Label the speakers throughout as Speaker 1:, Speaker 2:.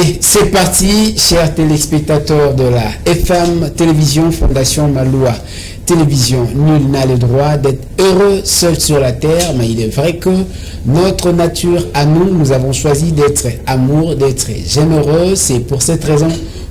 Speaker 1: Allez, c'est parti, chers téléspectateurs de la FM Télévision Fondation Maloua Télévision. Nul n'a le droit d'être heureux seul sur la terre, mais il est vrai que notre nature à nous avons choisi d'être amour, d'être généreux. C'est pour cette raison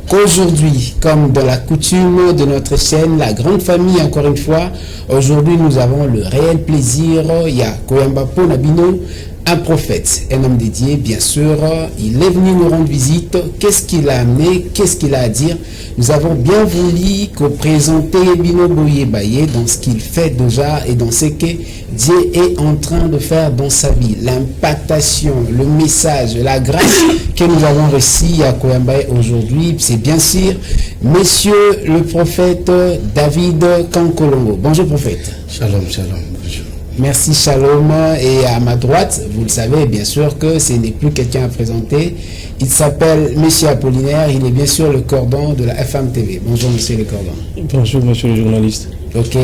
Speaker 1: qu'aujourd'hui, comme dans la coutume de notre chaîne, la grande famille, encore une fois, aujourd'hui nous avons le réel plaisir, il y a Koyamba Ponabino, un prophète, un homme dédié, bien sûr. Il est venu nous rendre visite. Qu'est-ce qu'il a amené? Qu'est-ce qu'il a à dire? Nous avons bien voulu présenter Bino Boye Baye dans ce qu'il fait déjà et dans ce que Dieu est en train de faire dans sa vie. L'impactation, le message, la grâce que nous avons reçue à Koyambaye aujourd'hui, c'est bien sûr Monsieur le prophète David Kankolongo. Bonjour prophète.
Speaker 2: Shalom, shalom, bonjour.
Speaker 1: Merci Shalom. Et à ma droite, vous le savez bien sûr que ce n'est plus quelqu'un à présenter. Il s'appelle Monsieur Apollinaire. Il est bien sûr le cordon de la FM TV. Bonjour Monsieur le cordon.
Speaker 2: Bonjour Monsieur le journaliste.
Speaker 1: Ok.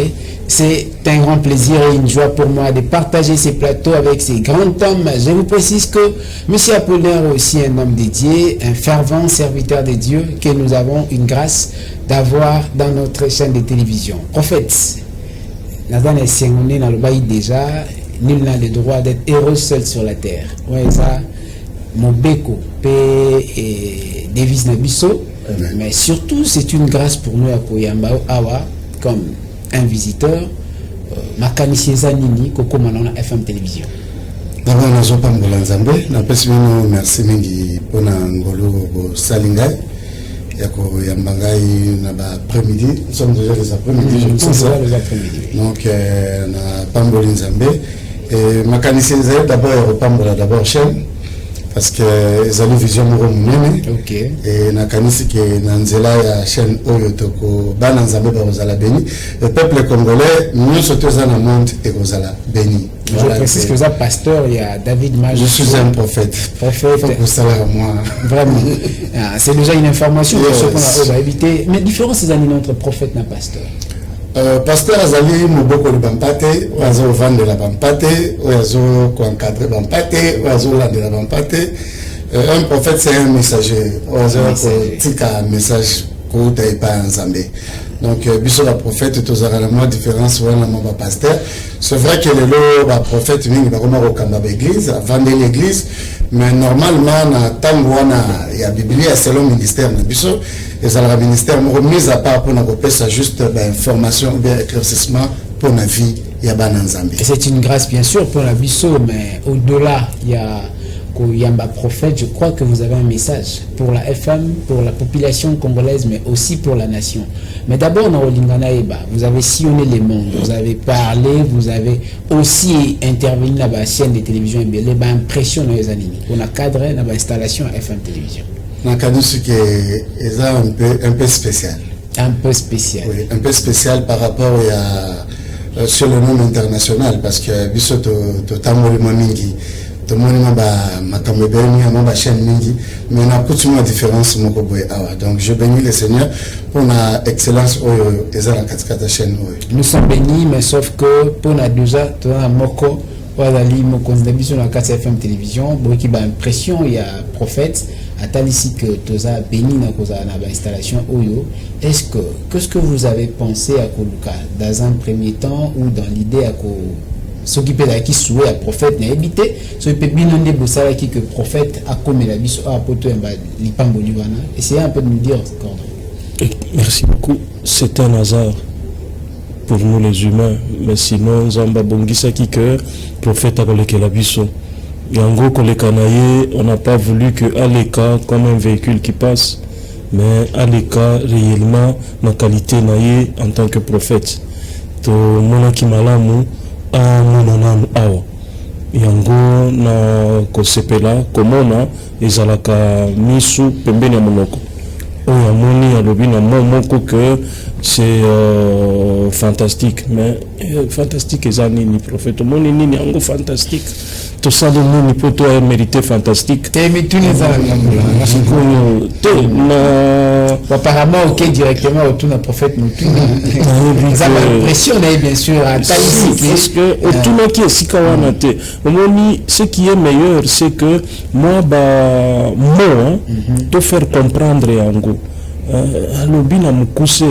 Speaker 1: C'est un grand plaisir et une joie pour moi de partager ces plateaux avec ces grands hommes. Je vous précise que Monsieur Apollinaire est aussi un homme dédié, un fervent serviteur de Dieu que nous avons une grâce d'avoir dans notre chaîne de télévision. Prophète. Nazan est sémoné dans le bail déjà, nul n'a le droit d'être heureux seul sur la terre. Ouais, ça, Mobeko, paix et devise Nabiso. Mais surtout, c'est une grâce pour nous à Koyamba Awa, comme un visiteur, Makani Nini, Koko Manona FM Télévision.
Speaker 2: D'abord, nous avons pas de merci Mingi pour Ngolo Salingai. Yambangai après-midi, nous sommes déjà les après-midi, je pense. Donc, na Pamboli Nzambe. Et ma canissé d'abord, Pambola d'abord chaîne, parce que les amis vision Mourou.
Speaker 1: Ok.
Speaker 2: Et na canissé qui est Nanzela, la chaîne Oyotoko, Bananzambe, Barozala Beni. Le peuple congolais, nous sommes tous en monde et Rosala Beni.
Speaker 1: Je précise que vous êtes pasteur, il y a David Maj.
Speaker 2: Je suis un prophète.
Speaker 1: Prophète.
Speaker 2: Moi.
Speaker 1: Vraiment. C'est déjà une information pour ceux qu'on a évité. Mais différence c'est entre prophète et pasteur.
Speaker 2: Pasteur Azali, Moboko de Bampate, Oazo Van de la Bampate, Oazo Kwankadre Bampate, Oazo La de la Bampate. Un prophète, c'est un messager. Oazo Tika message qu'on n'a pas en Zambé. Donc, biso la prophète, tout ça, la différence, ouais, la pasteur. C'est vrai que le prophète, il va comment recommander l'église, vendre l'église, mais normalement, il y a la Bible, c'est le ministère, biso, et ça, le ministère, remise à part pour nous repérer ça juste, information, bien éclaircissement pour la vie, il y a Bananzambi.
Speaker 1: C'est une grâce, bien sûr, pour la biso, mais au-delà, il y a Yamba prophète, je crois que vous avez un message pour la FM, pour la population congolaise, mais aussi pour la nation. Mais d'abord, dans Olingana Eba, vous avez sillonné les mondes, vous avez parlé, vous avez aussi intervenu dans la chaîne de télévision et les impression dans les animaux. On a cadré dans l'installation à FM Télévision.
Speaker 2: Dans le cadre ce qui est un peu spécial.
Speaker 1: Un peu spécial.
Speaker 2: Oui, un peu spécial par rapport à sur le monde international, parce que biso to tamoli mingi. Tout le monde ma chaîne mingi, mais on a beaucoup de différences. Donc je bénis le Seigneur pour la excellence et la chaîne.
Speaker 1: Nous sommes bénis, mais sauf que pour la déjà, tu as un moko, voilà, moko sur la 4 FM télévision, beaucoup qui impression, il y a prophète, à ici que tu as béni dans l'installation Oyo. Qu'est-ce que vous avez pensé à Koluka dans un premier temps ou dans l'idée à s'occuper de qui souhait à prophète n'a habité ce peut bien on débosser qui que prophète a comme la biso a poto lipambo liwana. Essayez un peu de nous dire cordon.
Speaker 3: Merci beaucoup. C'est un hasard pour nous les humains, mais sinon Zamba Bongisa qui que prophète a collé la biso. Et en gros on n'a pas voulu que Aleka comme un véhicule qui passe, mais Aleka réellement la qualité naïe en tant que prophète. To mona kimalamu awa yango na kosepela komona ezalaka misu pembeni ya monoko oyo amoni alobi na moko que c'est fantastique, mais fantastique eza nini prophète omoni nini yango fantastique tout ça de nous poto a mérité fantastique.
Speaker 1: Apparemment, ok, directement autour d'un prophète Mutuna. Ça m'a impressionné, bien sûr, à Taïsi.
Speaker 3: Parce que autour qui est si kawanate, ce qui est meilleur, c'est que moi, te faire comprendre Yango. Alobi na mukuse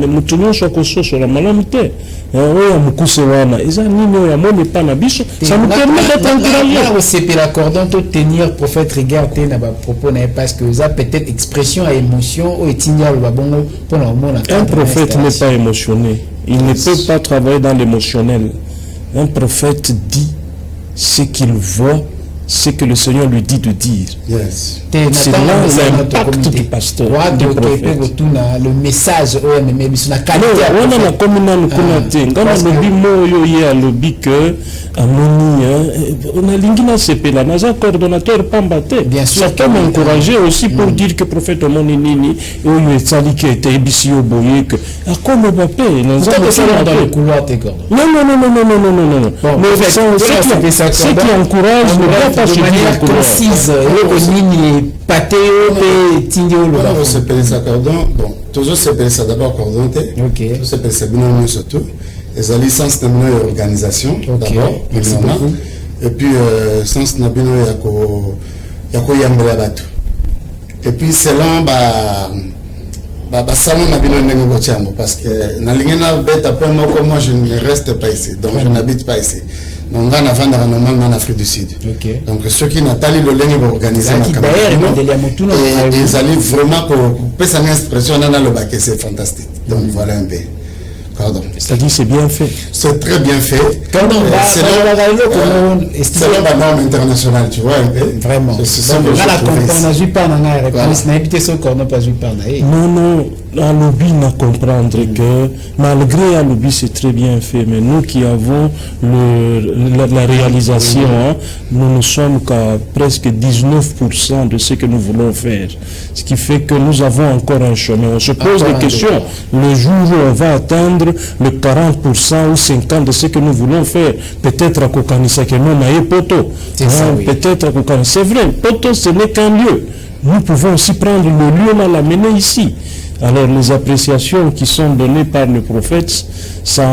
Speaker 3: mutu nyonso akososola malamu te oyo mukuse wana eza nini oyo amoni pa na biso ça nous permet d'être encouragés.
Speaker 1: C'est l'accordant de tenir prophète regarder na ba propos na parce que ça peut-être expression à émotion ou etinya lo babongo pour le monde.
Speaker 3: Un prophète n'est pas émotionné, il ne peut pas travailler dans l'émotionnel. Un prophète dit ce qu'il voit, ce que le Seigneur lui dit de dire.
Speaker 2: Yes.
Speaker 3: C'est là l'impact du pasteur, du prophète.
Speaker 1: Le message, la qualité.
Speaker 3: On a la communauté. Quand on a dit moi, il y a lobby que Amoni, on a l'ingina CP là, n'a coordonnateur Pambate.
Speaker 1: Bien sûr.
Speaker 3: Chacun m'a encouragé aussi pour dire que prophète Amoni Nini, il est sali qui était ici au boyer que à quoi me Mbappé,
Speaker 1: dans le couloir tes cordes.
Speaker 3: Non. Mais ce qui encourage ne pas se dire
Speaker 1: précise, pâté
Speaker 2: on se paye ça cordon, bon, toujours se paye ça d'abord cordon, ok, se paye ça bien surtout, les alliances de l'organisation d'abord, et puis sens na bino yako yambela batu, et puis selon salon na bino ndenge bochango parce que na lingena beta peu moi je ne reste pas ici, donc je n'habite pas ici. Donc, on a normalement en Afrique du Sud. Okay. Donc, ceux qui n'ont pas l'Oleng vont organiser la campagne. Et ils allaient vraiment pour faire une expression, on a le bac, c'est fantastique. Donc, voilà un peu. Pardon.
Speaker 3: C'est-à-dire c'est bien fait.
Speaker 2: C'est très bien fait.
Speaker 1: Quand on va
Speaker 2: c'est la norme internationale, tu vois un peu.
Speaker 1: Vraiment.
Speaker 3: Non, à lobby n'a comprendre que malgré à lobby c'est très bien fait, mais nous qui avons la réalisation, nous ne sommes qu'à presque 19% de ce que nous voulons faire. Ce qui fait que nous avons encore un chemin. On se pose des questions. Le jour où on va atteindre le 40% ou 50% de ce que nous voulons faire, peut-être à Kokanisa que nous n'avons poto. Peut-être à Kokanisa. C'est vrai, poto ce n'est qu'un lieu. Nous pouvons aussi prendre le lieu, on l'amener ici. Alors les appréciations qui sont données par le prophète, ça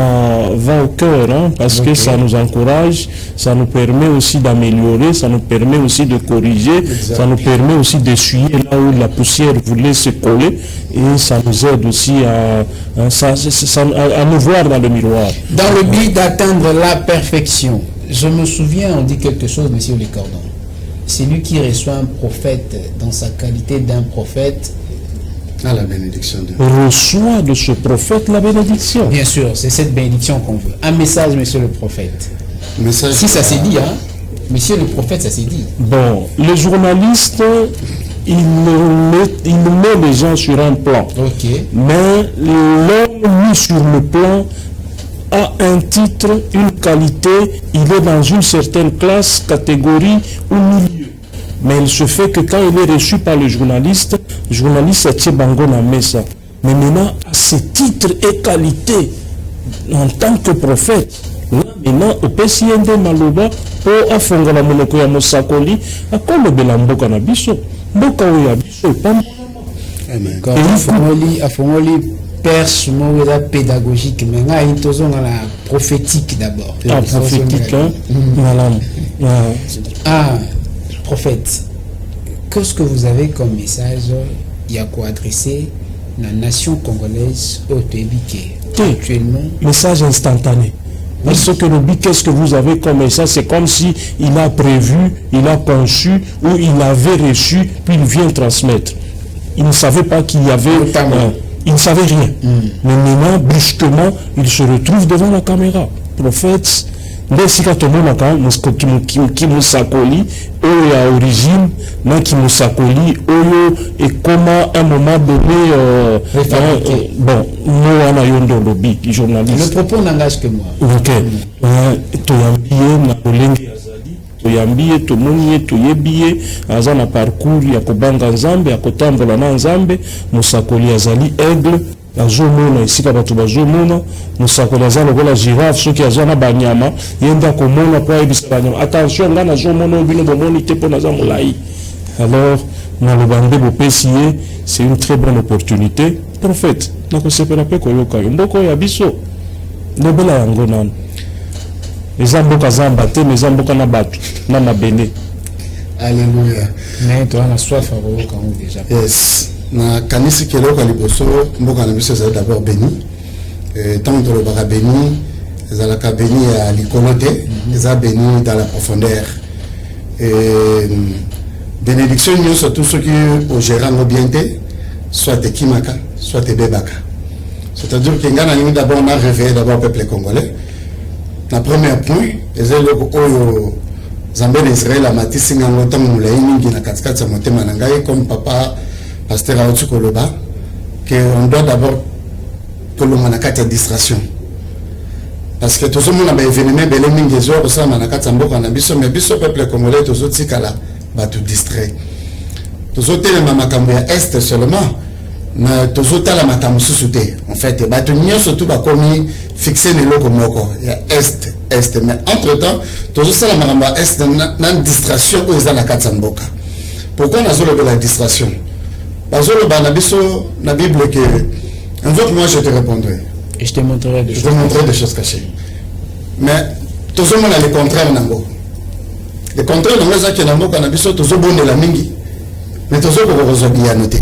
Speaker 3: va au cœur, parce que ça nous encourage, ça nous permet aussi d'améliorer, ça nous permet aussi de corriger, ça nous permet aussi d'essuyer là où la poussière voulait se coller, et ça nous aide aussi à nous voir dans le miroir.
Speaker 1: Dans le but d'atteindre la perfection, je me souviens, on dit quelque chose, monsieur Lecordon. C'est lui qui reçoit un prophète dans sa qualité d'un prophète.
Speaker 2: La bénédiction de
Speaker 3: Dieu. Reçoit de ce prophète la bénédiction.
Speaker 1: Bien sûr, c'est cette bénédiction qu'on veut. Un message, monsieur le prophète.
Speaker 2: Message
Speaker 1: si ça s'est dit, monsieur le prophète, ça s'est dit.
Speaker 3: Bon, les journalistes, ils mettent les gens sur un plan.
Speaker 1: Ok.
Speaker 3: Mais l'homme mis sur le plan a un titre, une qualité, il est dans une certaine classe, catégorie ou milieu. Mais il se fait que quand il est reçu par le journaliste est Tchebango na Mesa. Mais maintenant, à ce titre et qualité, en tant que prophète, là maintenant, au PCND Maloba, pour afongola monoko ya mosakoli, akolo belamboka na biso, mboka oya biso pam.
Speaker 2: Amen.
Speaker 1: Afongoli perche la pédagogique, mais là il y a la prophétique d'abord.
Speaker 3: Ah, prophétique,
Speaker 1: prophète, qu'est-ce que vous avez comme message il y a quoi adresser la nation congolaise au Tébike actuellement?
Speaker 3: Message instantané. Parce que le but, qu'est-ce que vous avez comme message? C'est comme si il a prévu, il a conçu ou il avait reçu, puis il vient transmettre. Il ne savait pas qu'il y avait... il ne savait rien. Mais maintenant, brusquement, il se retrouve devant la caméra. Prophète, ndesika tomonaka ki musakoli oyo ya origine na ki musakoli oyo ekoma un moment donné bon moi wana yondo lobby journaliste.
Speaker 1: Le propos n'engage que moi.
Speaker 3: OK. Toyambiye na olenge azali toyambiye tomoni toyebiye aza na parcours ya kobanga nzambe ya kotambola na nzambe musakoli azali aigle azomona esika bato bazomona mosakoli aza lokola girafe soki aza na banyama ye nde akomona mpo ayebisa banyama attention nga nazomona bino bomoni te mpo naza molai. Alors naloba nde bopesi ye c'est une très bonne opportunité. Prophète nakosepela mpe koyoka yo mboka oyo ya biso lobela yango nano eza mboka zamba te, mais eza mboka na bato na mabele.
Speaker 2: Alléluia.
Speaker 1: Mais tu as la soif à revoir déjà.
Speaker 2: Yes. Na kanisi keloko liboso mboka na biso c'est d'abord béni. Tant que le bara béni, ezalaka béni à l'icoloté, eza béni dans la profondeur. Bénédiction nous surtout ceux qui au gérant bien soit te kimaka, soit te bebaka. C'est-à-dire que ngana ni d'abord on a réveillé d'abord le peuple congolais. La première point, ezelo oyo Zambé d'Israël a matissé un longtemps moulay mingi na katikati ya motema na ngai comme papa pasteur Aotu Koloba que on doit d'abord kolonga na kati ya distraction parce que tout le monde a événement belé mingi zo ko sama na kati ya mboka na biso mais biso peuple congolais tozo tikala ba tout distrait tozo telema makambo ya est seulement na tozo tala makambo susu te en fait ba to nyonso tout ba komi fixé ne loko moko ya est mais entre temps tozo sala makambo ya est na distraction ko eza na kati ya mboka. Pourquoi na zolo la distraction bazolo ba na biso na Bible que un jour moi je te répondrai
Speaker 1: et je te montrerai
Speaker 2: des choses cachées. Mais tozo mona le contraire nango. Le contraire nango za ke na mboka na biso tozo bonela mingi mais tozo ko rozo bien noté.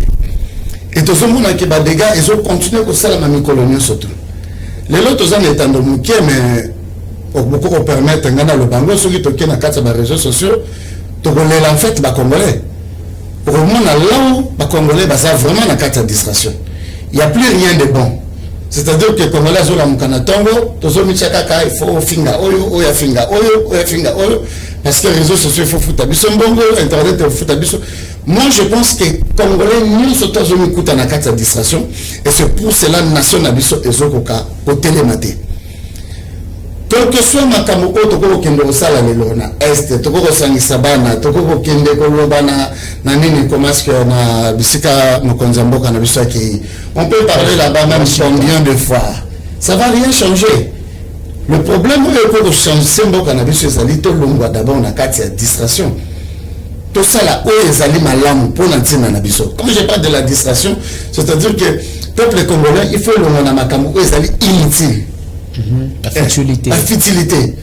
Speaker 2: Et tout ce monde qui va dégâts, ils ont continué comme ça la colonie surtout. Les autres ont été dans le mais beaucoup permettre de le bango ceux qui toquent dans quatre réseaux sociaux, de voler en fait les Congolais. Pour le moment là où les Congolais ça vraiment dans quatre distraction. Il n'y a plus rien de bon. C'est-à-dire que les Congolais ont la mukanatongo, tous ont mis chakaka, il faut finga oyo, oya finga oyo, parce que les réseaux sociaux il faut foutre biso mbongo, internet il faut foutre biso. Moi, je pense que les Congolais, nous sommes tous en écoute à la distraction. Et c'est pour cela que la nation n'a pas au télématé. Quel que soit ma camoko, toko kendo sala lelo na est, toko sangisa bana, toko kende kolo bana na nini comment que na bisika mokonzamboka na biso ki. On peut parler là-bas même combien de fois. Ça va rien changer. Le problème est que changer mboka na biso ezali to longwa d'abord na kati ya distraction. Tout ça là, où ils allaient malamu pour l'antenne na biso. Comme je parle de la distraction, c'est-à-dire que peuple congolais, il faut le monde à makamou où ils allaient inutile.
Speaker 1: La futilité.
Speaker 2: La futilité.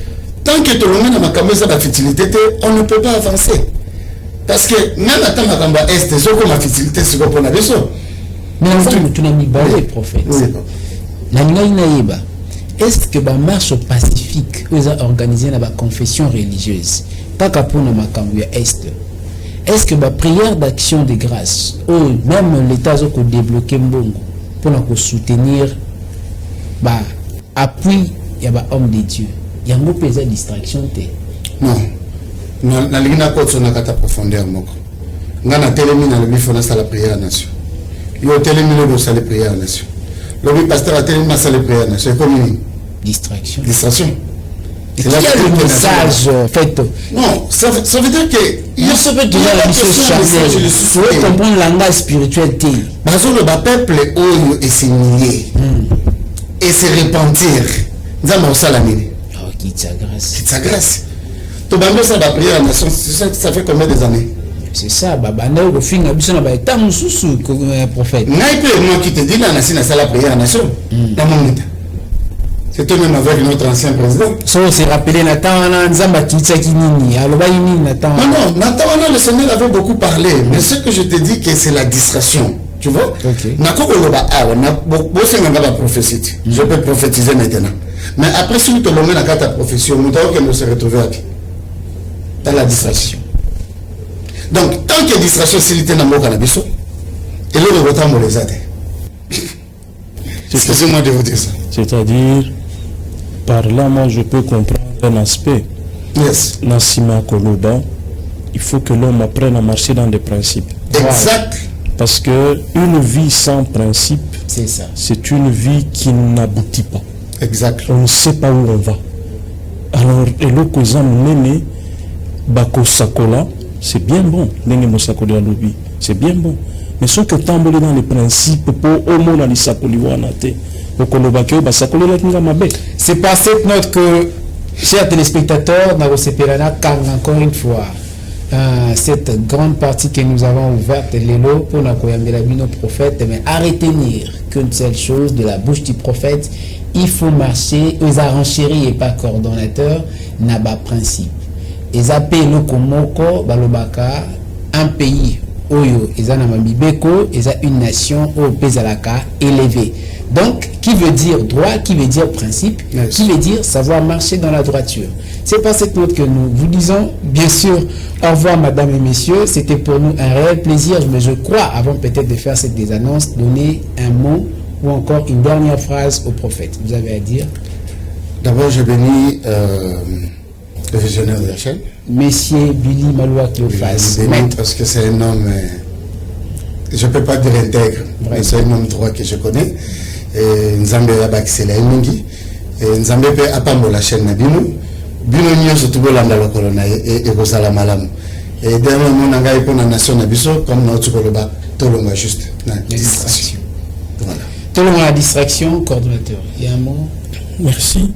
Speaker 2: Tant que tout le monde a makamou ça la futilité, on ne peut pas avancer. Parce que même à temps makamou est, c'est comme la futilité c'est pour la biso.
Speaker 1: Mais en fait, tu n'as mis balé prophète. La naïba. Est-ce que la marche pacifique où ils ont organisé la confession religieuse, pas qu'à pour la makamou est. Est-ce que la prière d'action de grâce, ou même l'État a débloqué Mbongo pour soutenir l'appui de l'homme de Dieu, il y a une petite distraction?
Speaker 2: Non. Na ligna koto na kata profondeur moko. Nga na telemi na lebi fona sa la prière nation. Yo telemi le sa la prière nation. Le pasteur a telemi sa la prière nation. C'est comme
Speaker 1: distraction.
Speaker 2: Distraction.
Speaker 1: C'est là le message fait.
Speaker 2: Non, ça veut dire que
Speaker 1: il y a ce fait de la mission charnelle. Il faut comprendre le langage spirituel.
Speaker 2: Le peuple oyo est signé et se repentir. Nous avons ça la mine.
Speaker 1: Oh, qui t'a grâce.
Speaker 2: Qui t'a grâce. Tu vas ça va prier en nation. Ça fait combien d'années?
Speaker 1: C'est ça. Babana au fin abisso na ba état mususu prophète.
Speaker 2: Naïpe moi qui te dis la nation na la prière en nation. Dans mon état. C'est toi-même avec notre ancien président.
Speaker 1: So c'est rappelé Nathan Nzamba Kitsa Kinini. Alors Nathan.
Speaker 2: Non, Nathan, le Seigneur avait beaucoup parlé. Mais ce que je te dis que c'est la distraction. Tu vois?
Speaker 1: Ok.
Speaker 2: Je peux prophétiser maintenant. Mais après, si nous te l'avons dans la profession, nous devons se retrouver dans la distraction. Donc, tant qu'il y a distraction, s'il était dans le cannabis, et là, le retard, on les a. Excusez-moi de vous dire ça.
Speaker 3: C'est-à-dire, par là, moi, je peux comprendre un aspect.
Speaker 2: Yes.
Speaker 3: Nassima Koloba, il faut que l'homme apprenne à marcher dans des principes.
Speaker 2: Exact.
Speaker 3: Parce que une vie sans principe,
Speaker 1: c'est ça.
Speaker 3: C'est une vie qui n'aboutit pas.
Speaker 2: Exact.
Speaker 3: On ne sait pas où on va. Alors, et le cousin Nene, Bako Sakola, c'est bien bon. Nene Mosakola Lobi, c'est bien bon. mais ce que tamboli dans les principes pour au moins les sakoliwanate pour kolobake ba sakolela kinga mabe.
Speaker 1: C'est par cette note que, chers téléspectateurs, Naroseperana Kang encore une fois cette grande partie que nous avons ouverte l'élo pour nos prophètes, mais à retenir qu'une seule chose de la bouche du prophète, il faut marcher aux renchéris et pas coordonnateur, n'a pas principe. Et ça paye le komoko, balobaka, un pays, oyo, et ça n'a mabibeko, et ça une nation, au pezalaka, élevée. Donc, qui veut dire droit, qui veut dire principe, qui veut dire savoir marcher dans la droiture. C'est par cette note que nous vous disons, bien sûr, au revoir madame et messieurs, c'était pour nous un réel plaisir, mais je crois, avant peut-être de faire cette annonces, donner un mot ou encore une dernière phrase au prophète. Vous avez à dire?
Speaker 2: D'abord, je bénis le visionnaire de la chaîne.
Speaker 1: Messieurs Billy Maloua Cléophas.
Speaker 2: Parce que c'est un homme, je ne peux pas dire intègre, mais c'est un homme droit que je connais. Et Nzambe Abakisela Mingi. Et Nzambe peut apambo la chaîne Nabino. Bino nyo se tubo landa la colonna et Rosala Malam. Et dernièrement, on a eu pour la nation Nabiso, comme notre Koloba, Tolonga juste.
Speaker 1: Distraction.
Speaker 2: Voilà.
Speaker 1: Tolonga la distraction, coordonnateur. Il y a un mot?
Speaker 3: Merci.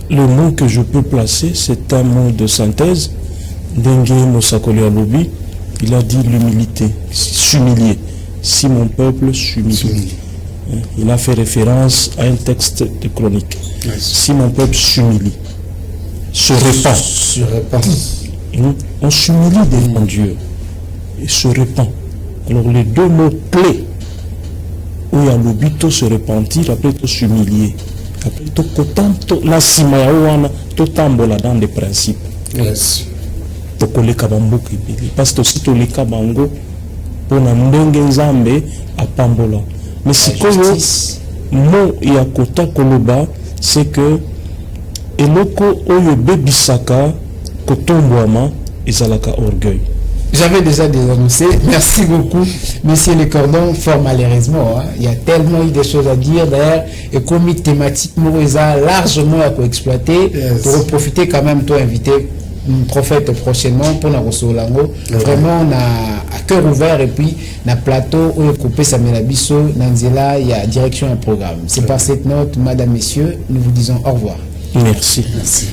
Speaker 3: Le mot que je peux placer, c'est un mot de synthèse. Dengue Mosakoli Alobi, il a dit l'humilité, s'humilier. Si mon peuple s'humilie. Il a fait référence à un texte de chronique. Si mon peuple s'humilie, se répand. On s'humilie devant Dieu et se répand. Alors les deux mots clés, où il y a l'obito se repentir, après tout s'humilier. Après tout contento, la simayaouana, tout tambola dans des principes.
Speaker 2: Yes.
Speaker 3: Parce que si tu les kabango, pour n'amdengue zambe à pambola. Mais si que mot ya kota koloba, c'est que eloko oyo bebisaka kotombwama ezalaka orgueil.
Speaker 1: J'avais déjà dénoncé. Merci beaucoup, monsieur Le Cordon. Fort malheureusement, il y a tellement eu des choses à dire. D'ailleurs, et comme thématiquement, ils ont largement à exploiter. Pour profiter quand même, toi inviter un prophète prochainement pour la Rosolango. Vraiment, on a à cœur ouvert et puis na plateau où coupé Samuel Abisso, Nanzela, il y a direction un programme. C'est par cette note, madame, messieurs, nous vous disons au revoir.
Speaker 3: Merci.
Speaker 2: Merci.